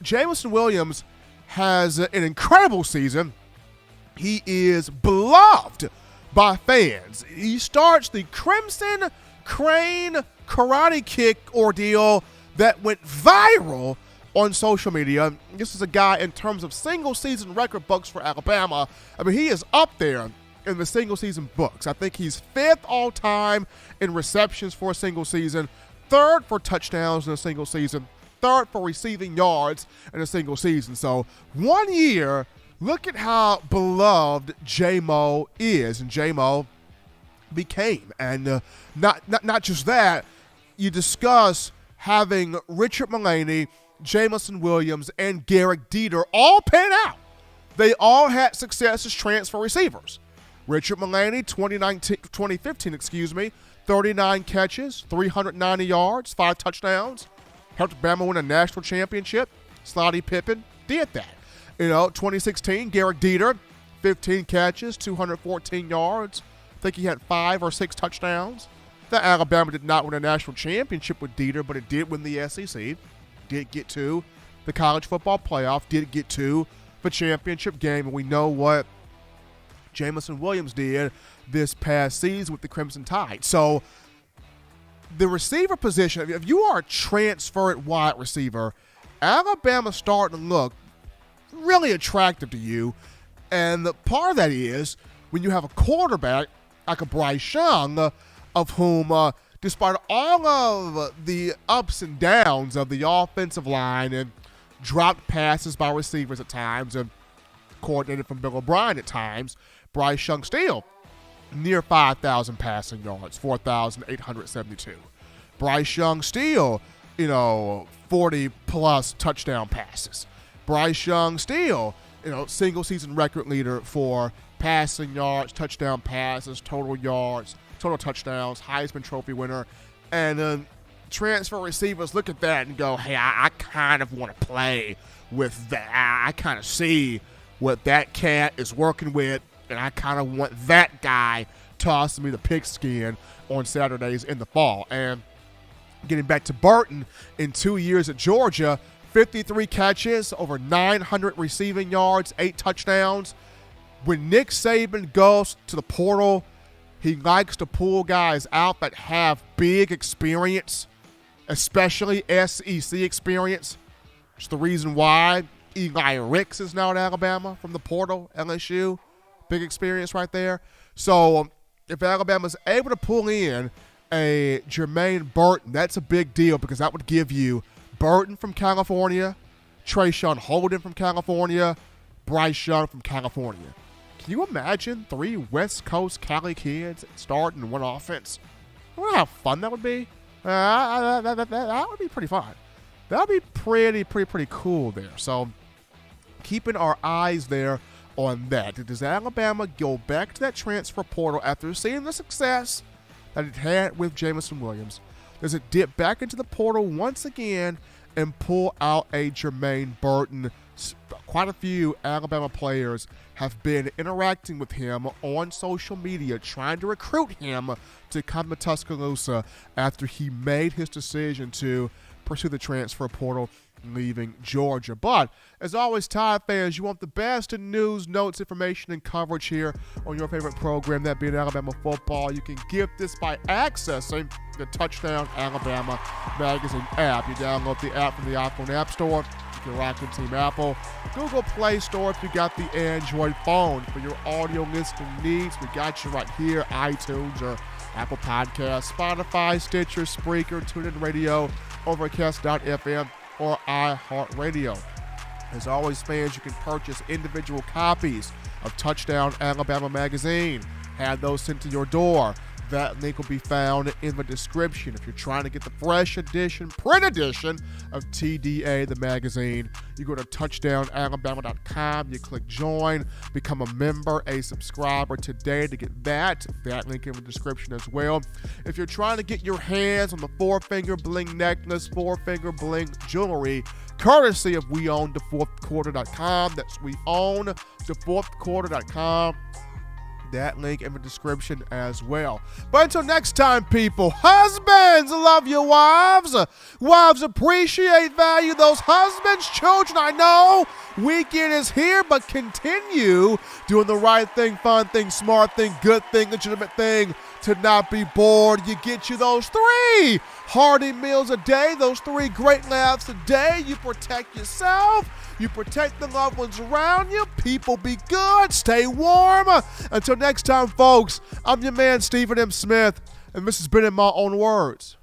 Jameson Williams has an incredible season, he is beloved by fans. He starts the Crimson Crane karate kick ordeal that went viral on social media. This is a guy in terms of single-season record books for Alabama. He is up there in the single-season books. I think he's 5th all-time in receptions for a single season, 3rd for touchdowns in a single season, third for receiving yards in a single season. So 1 year, look at how beloved J-Mo is, and J-Mo became. And not just that, you discuss having Richard Mullaney, Jameson Williams, and Garrett Dieter all pan out. They all had success as transfer receivers. Richard Mullaney, 2015, 39 catches, 390 yards, 5 touchdowns. Helped Bama win a national championship. Slotty Pippen did that. 2016, Garrett Dieter, 15 catches, 214 yards. I think he had 5 or 6 touchdowns. That Alabama did not win a national championship with Dieter, but it did win the SEC. Did get to the college football playoff. Did get to the championship game. And we know what Jameson Williams did this past season with the Crimson Tide. So the receiver position, if you are a transferred wide receiver, Alabama's starting to look really attractive to you. And the part of that is when you have a quarterback like a Bryce Young, of whom, despite all of the ups and downs of the offensive line and dropped passes by receivers at times and coordinated from Bill O'Brien at times, Bryce Young still near 5,000 passing yards, 4,872. Bryce Young still, 40-plus touchdown passes. Bryce Young still, single season record leader for passing yards, touchdown passes, total yards, total touchdowns, Heisman Trophy winner. And transfer receivers look at that and go, hey, I kind of want to play with that. I kind of see what that cat is working with, and I kind of want that guy tossing me the pigskin on Saturdays in the fall. And getting back to Burton, in 2 years at Georgia, 53 catches, over 900 receiving yards, 8 touchdowns. When Nick Saban goes to the portal, he likes to pull guys out that have big experience, especially SEC experience. It's the reason why Eli Ricks is now at Alabama from the portal, LSU. Big experience right there. So if Alabama's able to pull in a Jermaine Burton, that's a big deal because that would give you Burton from California, Trayshawn Holden from California, Bryce Young from California. Can you imagine 3 West Coast Cali kids starting in one offense? I wonder how fun that would be. That would be pretty fun. That would be pretty cool there. So keeping our eyes there on that. Does Alabama go back to that transfer portal after seeing the success that it had with Jameson Williams? Does it dip back into the portal once again and pull out a Jermaine Burton? Quite a few Alabama players have been interacting with him on social media, trying to recruit him to come to Tuscaloosa after he made his decision to pursue the transfer portal, leaving Georgia. But as always, Tide fans, you want the best in news, notes, information, and coverage here on your favorite program, that being Alabama football. You can get this by accessing the Touchdown Alabama magazine app. You download the app from the iPhone App Store. If you're rocking Team Apple, Google Play Store if you got the Android phone. For your audio listening needs, we got you right here, iTunes or Apple Podcasts, Spotify, Stitcher, Spreaker, TuneIn Radio, Overcast.fm, or iHeartRadio. As always, fans, you can purchase individual copies of Touchdown Alabama magazine. Have those sent to your door. That link will be found in the description. If you're trying to get the fresh edition, print edition of TDA, the magazine, you go to touchdownalabama.com, you click join, become a member, a subscriber today to get that link in the description as well. If you're trying to get your hands on the 4-finger bling necklace, 4-finger bling jewelry, courtesy of weownthefourthquarter.com, that's weownthefourthquarter.com. That link in the description as well. But until next time, people, husbands love your wives. Wives appreciate, value those husbands. Children, I know weekend is here, but continue doing the right thing, fun thing, smart thing, good thing, legitimate thing to not be bored. You get you those 3 hearty meals a day, those 3 great laughs a day. You protect yourself. You protect the loved ones around you. People be good. Stay warm. Until next time, folks, I'm your man, Stephen M. Smith, and this has been In My Own Words.